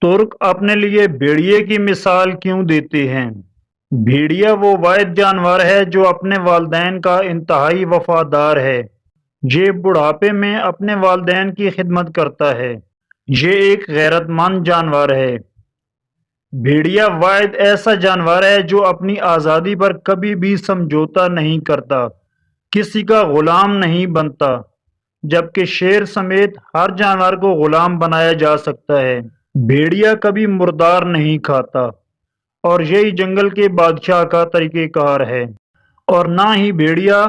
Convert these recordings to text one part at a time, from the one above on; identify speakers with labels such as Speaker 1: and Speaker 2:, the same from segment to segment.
Speaker 1: तुर्क अपने लिए भेड़िए की मिसाल क्यों देते हैं? भेड़िया वो वाहिद जानवर है जो अपने वालिदैन का इंतहाई वफादार है। ये बुढ़ापे में अपने वालिदैन की खिदमत करता है। ये एक गैरतमंद जानवर है। भेड़िया वाहिद ऐसा जानवर है जो अपनी आज़ादी पर कभी भी समझौता नहीं करता, किसी का गुलाम नहीं बनता, जबकि शेर समेत हर जानवर को गुलाम बनाया जा सकता है। भेड़िया कभी मुर्दार नहीं खाता और यही जंगल के बादशाह का तरीक़ेकार है। और ना ही भेड़िया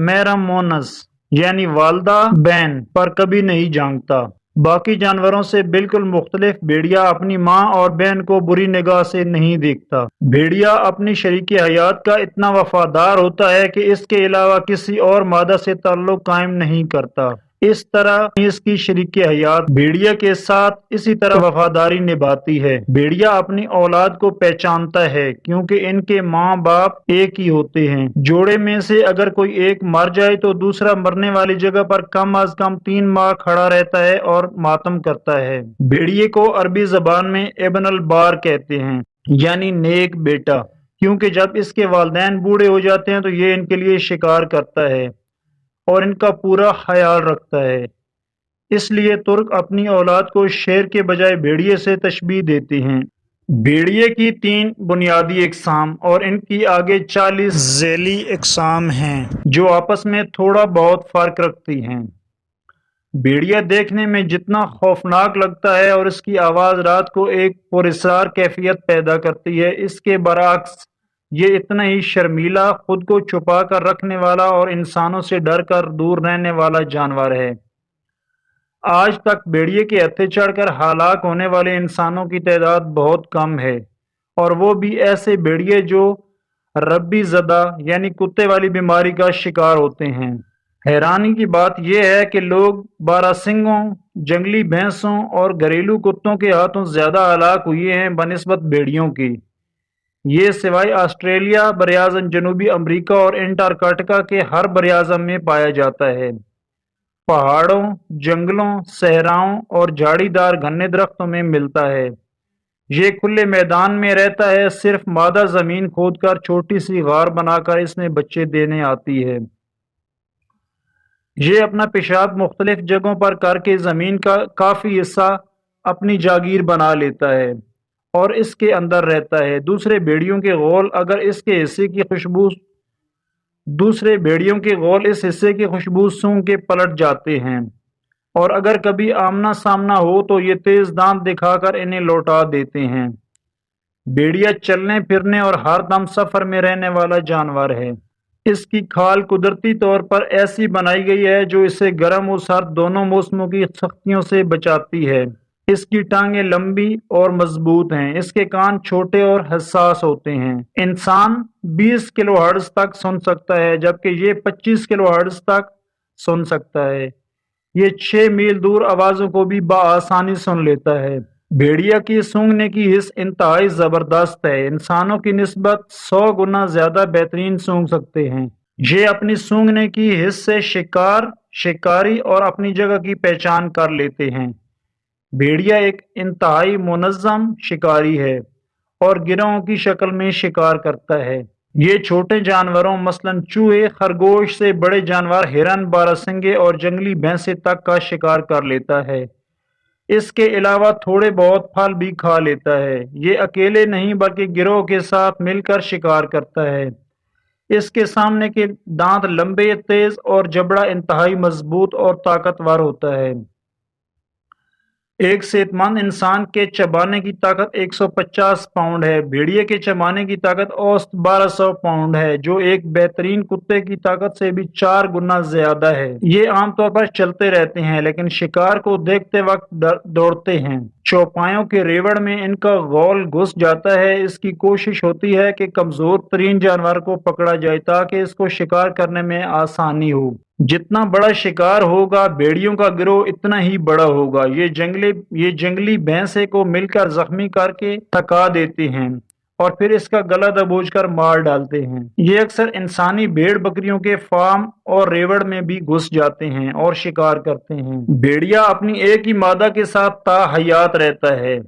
Speaker 1: मेरामोनस यानी वालदा बैन पर कभी नहीं झांकता। बाकी जानवरों से बिल्कुल मुख्तलिफ भेड़िया अपनी माँ और बहन को बुरी निगाह से नहीं देखता। भेड़िया अपनी शरीक हयात का इतना वफादार होता है कि इसके अलावा किसी और मादा से ताल्लुक कायम नहीं करता। इस तरह इसकी शरीक हयात भेड़िया के साथ इसी तरह वफादारी निभाती है। भेड़िया अपनी औलाद को पहचानता है क्योंकि इनके माँ बाप एक ही होते हैं। जोड़े में से अगर कोई एक मर जाए तो दूसरा मरने वाली जगह पर कम अज कम 3 माह खड़ा रहता है और मातम करता है। भेड़िए को अरबी जबान में इब्न अल बार कहते हैं, यानी नेक बेटा, क्योंकि जब इसके वालिदैन बूढ़े हो जाते हैं तो ये इनके लिए शिकार करता है और इनका पूरा ख्याल रखता है। इसलिए तुर्क अपनी औलाद को शेर के बजाय भेड़िए से तशबीह देते हैं। भेड़िए की 3 बुनियादी इकसाम और इनकी आगे 40 झैली इकसाम हैं जो आपस में थोड़ा बहुत फर्क रखती हैं। भेड़िया देखने में जितना खौफनाक लगता है और इसकी आवाज़ रात को एक पुरस्रार कैफियत पैदा करती है, इसके बरअक्स ये इतना ही शर्मीला, खुद को छुपा कर रखने वाला और इंसानों से डर कर दूर रहने वाला जानवर है। आज तक भेड़िए के हत्थे चढ़कर हलाक होने वाले इंसानों की तादाद बहुत कम है, और वो भी ऐसे भेड़िए जो रब्बी ज़दा यानी कुत्ते वाली बीमारी का शिकार होते हैं। हैरानी की बात यह है कि लोग बारहसिंगों, जंगली भैंसों और घरेलू कुत्तों के हाथों ज्यादा हलाक हुए हैं बनिस्बत भेड़ियों की। ये सिवाय ऑस्ट्रेलिया, बरआज़म जनूबी अमेरिका और एंटार्कटिका के हर बरआज़म में पाया जाता है। पहाड़ों, जंगलों, सहराओं और झाड़ीदार घने दरख्तों में मिलता है। ये खुले मैदान में रहता है, सिर्फ मादा जमीन खोदकर छोटी सी गार बनाकर इसमें बच्चे देने आती है। ये अपना पेशाब मुख्तलिफ जगहों पर करके जमीन का काफी हिस्सा अपनी जागीर बना लेता है और इसके अंदर रहता है। दूसरे भेड़ियों के गौल इस हिस्से की खुशबू सूंघ के पलट जाते हैं, और अगर कभी आमना सामना हो तो ये तेज दांत दिखाकर इन्हें लौटा देते हैं। भेड़िया चलने फिरने और हर दम सफर में रहने वाला जानवर है। इसकी खाल कुदरती तौर पर ऐसी बनाई गई है जो इसे गर्म और सर्द दोनों मौसमों की सख्तियों से बचाती है। इसकी टांगें लंबी और मजबूत हैं। इसके कान छोटे और हसास होते हैं। इंसान 20 किलोहर्ट्ज तक सुन सकता है, जबकि ये 25 किलोहर्ट्ज तक सुन सकता है। ये 6 मील दूर आवाजों को भी बआसानी सुन लेता है। भेड़िया की सूंघने की हिस्स इंतहाई जबरदस्त है। इंसानों की निस्बत 100 गुना ज्यादा बेहतरीन सूंघ सकते हैं। ये अपनी सूंघने की हिस्स से शिकार, शिकारी और अपनी जगह की पहचान कर लेते हैं। भेड़िया एक इंतहाई मुनज़्ज़म शिकारी है और गिरोहों की शक्ल में शिकार करता है। ये छोटे जानवरों मसलन चूहे, खरगोश से बड़े जानवर हिरन, बारहसिंगे और जंगली भैंसे तक का शिकार कर लेता है। इसके अलावा थोड़े बहुत फल भी खा लेता है। ये अकेले नहीं बल्कि गिरोह के साथ मिलकर शिकार करता है। इसके सामने के दांत लंबे, तेज और जबड़ा इंतहाई मजबूत और ताकतवर होता है। एक सेहतमंद इंसान के चबाने की ताकत 150 पाउंड है। भेड़िए के चबाने की ताकत औसत 1200 पाउंड है, जो एक बेहतरीन कुत्ते की ताकत से भी 4 गुना ज्यादा है। ये आमतौर पर चलते रहते हैं, लेकिन शिकार को देखते वक्त दौड़ते हैं। चौपायों के रेवड़ में इनका गौल घुस जाता है। इसकी कोशिश होती है कि कमजोर तरीन जानवर को पकड़ा जाए ताकि इसको शिकार करने में आसानी हो। जितना बड़ा शिकार होगा, भेड़ियों का गिरोह इतना ही बड़ा होगा। ये जंगली भैंसे को मिलकर जख्मी करके थका देते हैं और फिर इसका गला दबोचकर मार डालते हैं। ये अक्सर इंसानी भेड़ बकरियों के फार्म और रेवड़ में भी घुस जाते हैं और शिकार करते हैं। भेड़िया अपनी एक ही मादा के साथ ताहयात रहता है।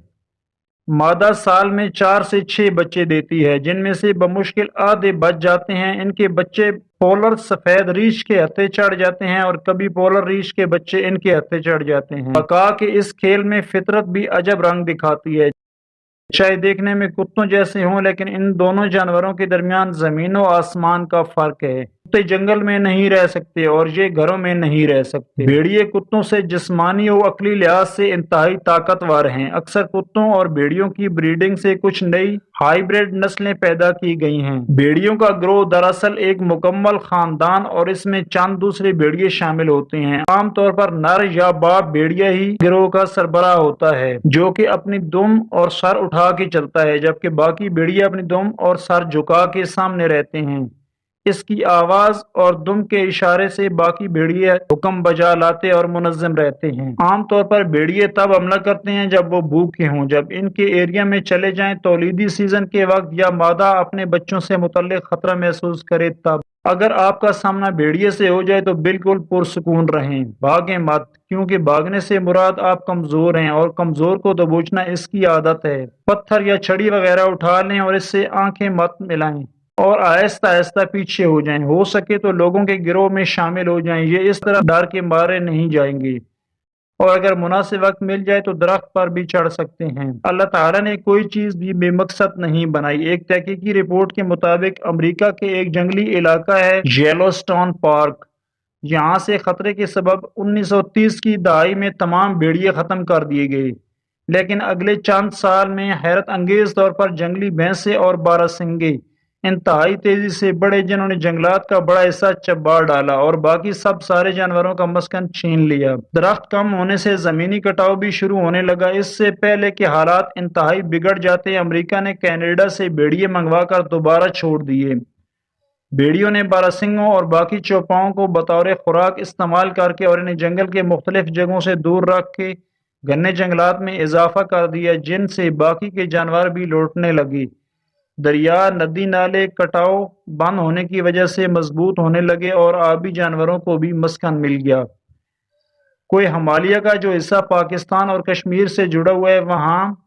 Speaker 1: मादा साल में 4 से 6 बच्चे देती है, जिनमें से बमुश्किल आधे बच जाते हैं। इनके बच्चे पोलर सफेद रीछ के हत्थे चढ़ जाते हैं और कभी पोलर रीछ के बच्चे इनके हत्थे चढ़ जाते हैं। बका के इस खेल में फितरत भी अजब रंग दिखाती है। चाहे देखने में कुत्तों जैसे हों, लेकिन इन दोनों जानवरों के दरमियान जमीन और आसमान का फर्क है। कुत्ते जंगल में नहीं रह सकते और ये घरों में नहीं रह सकते। भेड़िए कुत्तों से जिस्मानी और अकली लिहाज से इंतहाई ताकतवर हैं। अक्सर कुत्तों और भेड़ियों की ब्रीडिंग से कुछ नई हाइब्रिड नस्लें पैदा की गई हैं। भेड़ियों का ग्रोह दरअसल एक मुकम्मल खानदान और इसमें चंद दूसरे भेड़िए शामिल होते हैं। आमतौर पर नर या बाप भेड़िया ही गिरोह का सरबराह होता है, जो कि अपनी दुम और सर उठा के चलता है, जबकि बाकी भेड़िए अपनी दुम और सर झुका के सामने रहते हैं। इसकी आवाज और दुम के इशारे से बाकी भेड़िए हुक्म बजा लाते और मुनज्जम रहते हैं। आमतौर पर भेड़िए तब हमला करते हैं जब वो भूखे हों, जब इनके एरिया में चले जाएं, तौलीदी सीजन के वक्त, या मादा अपने बच्चों से मुतल्लिक खतरा महसूस करे तब। अगर आपका सामना भेड़िए से हो जाए तो बिल्कुल पुरसुकून रहें, भागें मत, क्योंकि भागने से मुराद आप कमजोर हैं और कमजोर को दबोचना इसकी आदत है। पत्थर या छड़ी वगैरह उठा लें और इससे आंखें मत मिलाएं और आहिस्ता आहिस्ता पीछे हो जाएं। हो सके तो लोगों के गिरोह में शामिल हो जाएं। ये इस तरह डर के मारे नहीं जाएंगे और अगर मुनासिब वक्त मिल जाए तो दरख्त पर भी चढ़ सकते हैं। अल्लाह ताला ने कोई चीज भी बेमकसद नहीं बनाई। एक तहकीकी रिपोर्ट के मुताबिक अमेरिका के एक जंगली इलाका है येलोस्टोन पार्क। यहाँ से खतरे के सबब 1930 की दहाई में तमाम भेड़िए खत्म कर दिए गए, लेकिन अगले चंद साल में हैरत अंगेज तौर पर जंगली भैंसे और बारहसिंगे इंतहाई तेजी से बढ़े, जिन्होंने जंगलात का बड़ा हिस्सा चबा डाला और बाकी सब सारे जानवरों का मस्कन छीन लिया। दरख्त कम होने से जमीनी कटाव भी शुरू होने लगा। इससे पहले के हालात इंतहाई बिगड़ जाते, अमेरिका ने कनाडा से भेड़िए मंगवा कर दोबारा छोड़ दिए। भेड़ियों ने बारहसिंगों और बाकी चौपाओं को बतौर खुराक इस्तेमाल करके और इन्हें जंगल के मुख्तलिफ जगहों से दूर रख के घने जंगलात में इजाफा कर दिया, जिनसे बाकी के जानवर भी लौटने लगे। दरिया, नदी नाले कटाव बंद होने की वजह से मजबूत होने लगे और आबी जानवरों को भी मस्कन मिल गया। कोई हिमालय का जो हिस्सा पाकिस्तान और कश्मीर से जुड़ा हुआ है, वहाँ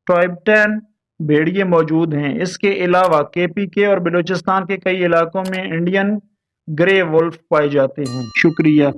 Speaker 1: ट्राइबटन भेड़िए मौजूद हैं। इसके अलावा केपीके और बलूचिस्तान के कई इलाकों में इंडियन ग्रे वुल्फ पाए जाते हैं। शुक्रिया।